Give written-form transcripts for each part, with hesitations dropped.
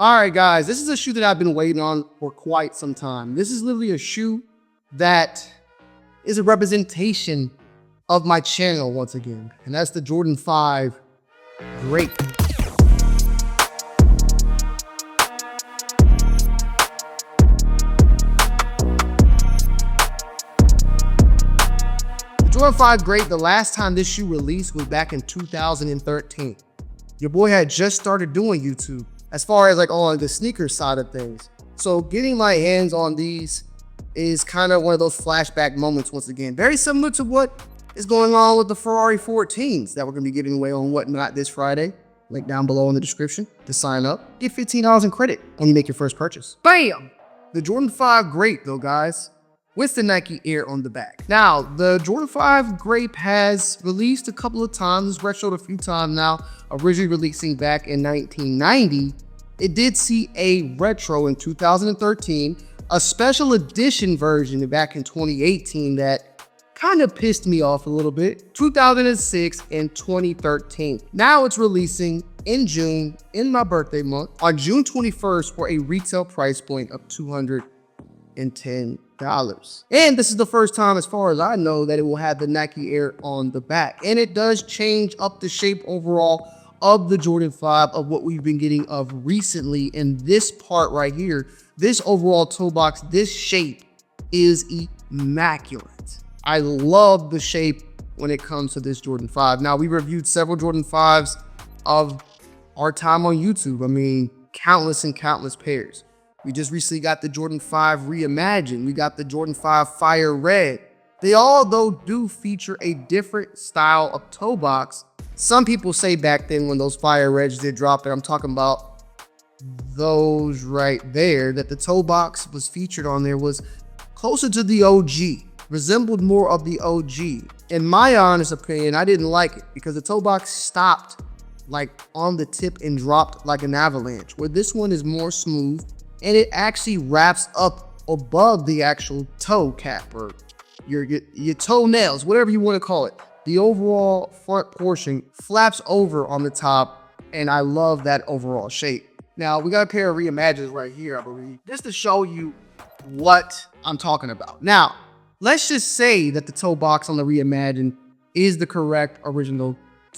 All right, guys, this is a shoe that I've been waiting on for quite some time. This is literally a shoe that is a representation of my channel once again, and that's the Jordan 5 Grape. The Jordan 5 Grape, the last time this shoe released was back in 2013. Your boy had just started doing YouTube as far as like on the sneaker side of things. So getting my hands on these is kind of one of those flashback moments once again. Very similar to what is going on with the Ferrari 14s that we're going to be giving away on Whatnot this Friday. Link down below in the description to sign up. Get $15 in credit when you make your first purchase. Bam! The Jordan 5 Grape though, guys, with the Nike Air on the back. Now, the Jordan 5 Grape has released a couple of times. It's retroed a few times now. Originally releasing back in 1990. It did see a retro in 2013, a special edition version back in 2018 that kind of pissed me off a little bit, 2006 and 2013. Now it's releasing in June, in my birthday month, on June 21st for a retail price point of $210. And this is the first time, as far as I know, that it will have the Nike Air on the back. And it does change up the shape overall of the Jordan 5 of what we've been getting of recently. In this part right here, this overall toe box, this shape is immaculate. I love the shape when it comes to this Jordan 5. Now, we reviewed several Jordan 5s of our time on YouTube. I mean, countless and countless pairs. We just recently got the Jordan 5 Reimagined. We got the Jordan 5 Fire Red. They all, though, do feature a different style of toe box. Some people say back then when those Fire Reds did drop there, I'm talking about those right there, that the toe box was featured on there was closer to the OG, resembled more of the OG. In my honest opinion, I didn't like it because the toe box stopped like on the tip and dropped like an avalanche, where this one is more smooth and it actually wraps up above the actual toe cap or your toenails, whatever you want to call it. The overall front portion flaps over on the top, and I love that overall shape. Now, we got a pair of Reimagined right here, I believe, just to show you what I'm talking about. Now, let's just say that the toe box on the Reimagined is the correct original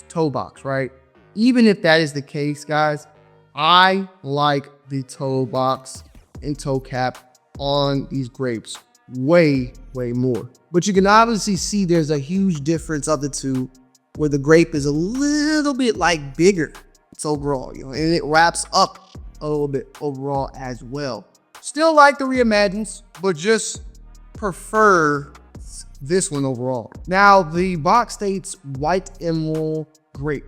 toe box, right? Even if that is the case, guys, I like the toe box and toe cap on these Grapes way more. But you can obviously see there's a huge difference of the two, where the Grape is a little bit like bigger. It's overall, you know, and it wraps up a little bit overall as well. Still like the Reimagined, but just prefer this one overall. Now, the box states White Emerald Grape,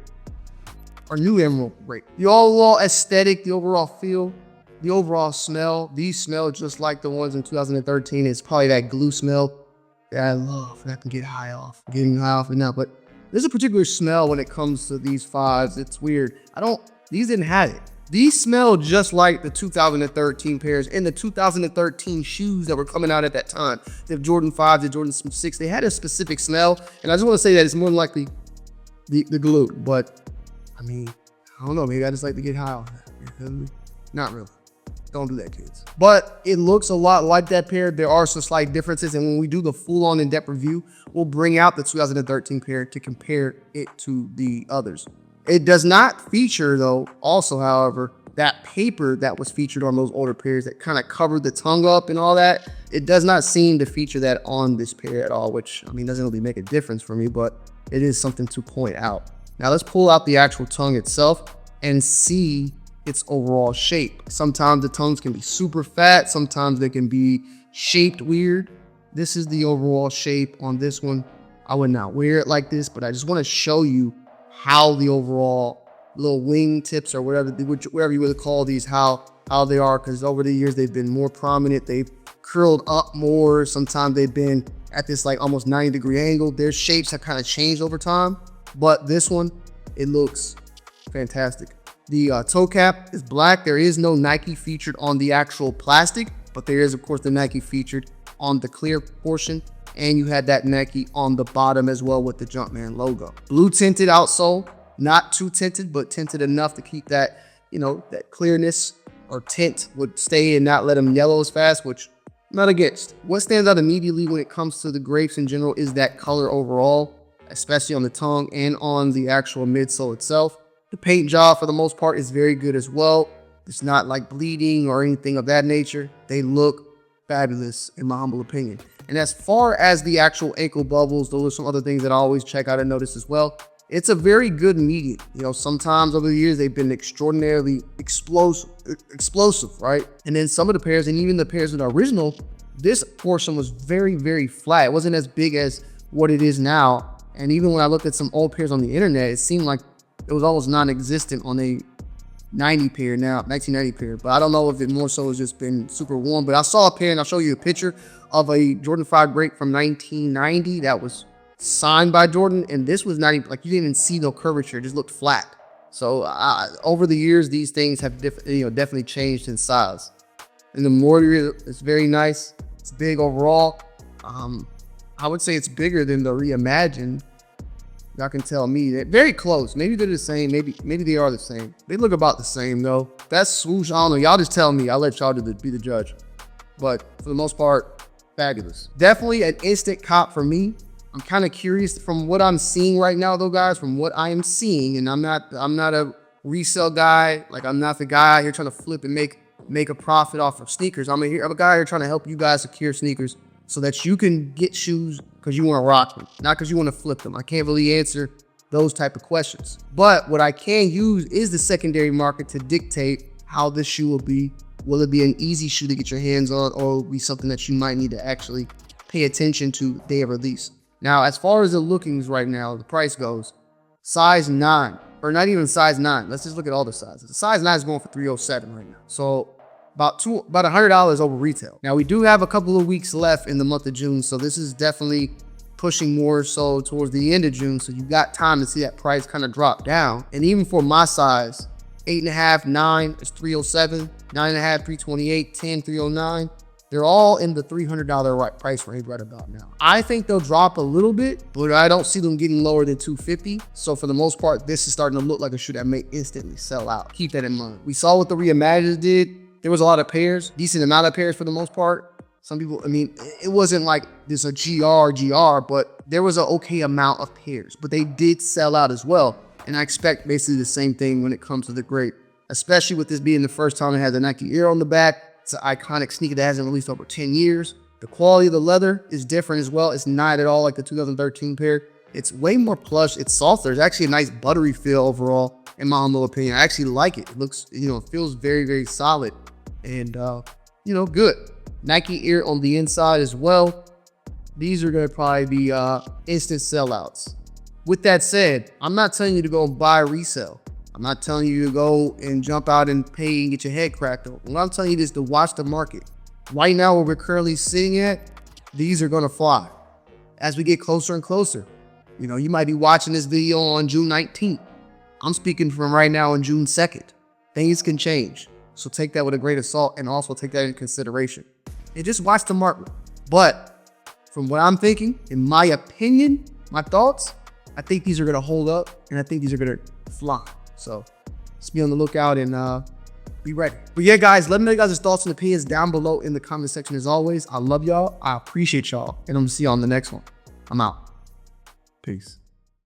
or New Emerald Grape. The overall aesthetic, the overall feel, the overall smell, these smell just like the ones in 2013. It's probably that glue smell that I love and I can get high off. I'm getting high off it now, but there's a particular smell when it comes to these 5s. It's weird. These didn't have it. These smell just like the 2013 pairs and the 2013 shoes that were coming out at that time. The Jordan 5, the Jordan 6, they had a specific smell. And I just want to say that it's more than likely the glue, but I mean, I don't know, maybe I just like to get high off that. Not really. Don't do that, kids. But it looks a lot like that pair. There are some slight differences, and when we do the full-on in-depth review, we'll bring out the 2013 pair to compare it to the others. It does not feature, though, also, however, that paper that was featured on those older pairs that kind of covered the tongue up and all that. It does not seem to feature that on this pair at all, which, I mean, doesn't really make a difference for me, but it is something to point out. Now, let's pull out the actual tongue itself and see its overall shape. Sometimes the tongues can be super fat. Sometimes they can be shaped weird. This is the overall shape on this one. I would not wear it like this, but I just want to show you how the overall little wing tips or whatever you would call these, how they are, because over the years they've been more prominent. They've curled up more. Sometimes they've been at this like almost 90-degree angle. Their shapes have kind of changed over time, but this one, it looks fantastic. The toe cap is black. There is no Nike featured on the actual plastic, but there is, of course, the Nike featured on the clear portion. And you had that Nike on the bottom as well with the Jumpman logo. Blue tinted outsole, not too tinted, but tinted enough to keep that, you know, that clearness or tint would stay and not let them yellow as fast, which I'm not against. What stands out immediately when it comes to the grapes in general is that color overall, especially on the tongue and on the actual midsole itself. The paint job for the most part is very good as well. It's not like bleeding or anything of that nature. They look fabulous in my humble opinion. And as far as the actual ankle bubbles, those are some other things that I always check out and notice as well. It's a very good medium. You know, sometimes over the years, they've been extraordinarily explosive, right? And then some of the pairs, and even the pairs that are original, this portion was very, very flat. It wasn't as big as what it is now. And even when I looked at some old pairs on the internet, it seemed like it was almost non-existent on a 1990 pair. But I don't know if it more so has just been super warm. But I saw a pair, and I'll show you a picture of a Jordan 5 Grape from 1990 that was signed by Jordan, and this was not even, like, you didn't even see no curvature. It just looked flat. So over the years, these things have definitely changed in size. And the embroidery is very nice. It's big overall. I would say it's bigger than the Reimagined. Y'all can tell me. They're very close. Maybe they're the same. Maybe they are the same. They look about the same though. That's swoosh. I don't know. Y'all just tell me. I'll let y'all be the judge. But for the most part, fabulous. Definitely an instant cop for me. I'm kind of curious from what I'm seeing right now though, guys, from what I am seeing, and I'm not a resale guy. Like, I'm not the guy out here trying to flip and make a profit off of sneakers. I'm a guy here trying to help you guys secure sneakers so that you can get shoes because you want to rock them, not because you want to flip them. I can't really answer those type of questions. But what I can use is the secondary market to dictate how this shoe will be. Will it be an easy shoe to get your hands on, or will it be something that you might need to actually pay attention to day of release? Now, as far as the lookings right now, the price goes, size 9, or not even size 9. Let's just look at all the sizes. The size 9 is going for $307 right now. So about $100 over retail. Now, we do have a couple of weeks left in the month of June, so this is definitely pushing more so towards the end of June. So you got time to see that price kind of drop down. And even for my size, 8.5, 9 is $307, 9.5, $328, 10, $309. They're all in the $300 price range right about now. I think they'll drop a little bit, but I don't see them getting lower than $250. So for the most part, this is starting to look like a shoe that may instantly sell out. Keep that in mind. We saw what the Reimagined did. There was a lot of pairs, decent amount of pairs for the most part. Some people, I mean, it wasn't like this a GR, but there was an okay amount of pairs, but they did sell out as well. And I expect basically the same thing when it comes to the Grape, especially with this being the first time it had the Nike Air on the back. It's an iconic sneaker that hasn't released over 10 years. The quality of the leather is different as well. It's not at all like the 2013 pair. It's way more plush. It's softer. It's actually a nice buttery feel overall, in my humble opinion. I actually like it. It looks, it feels very, very solid and, good. Nike Air on the inside as well. These are going to probably be instant sellouts. With that said, I'm not telling you to go and buy resale. I'm not telling you to go and jump out and pay and get your head cracked open. What I'm telling you is to watch the market. Right now, where we're currently sitting at, these are going to fly. As we get closer and closer, you might be watching this video on June 19th. I'm speaking from right now on June 2nd. Things can change. So take that with a grain of salt and also take that into consideration. And just watch the market. But from what I'm thinking, in my opinion, my thoughts, I think these are going to hold up and I think these are going to fly. So just be on the lookout and be ready. But yeah, guys, let me know you guys' thoughts and opinions down below in the comment section as always. I love y'all. I appreciate y'all. And I'm going to see y'all on the next one. I'm out. Peace.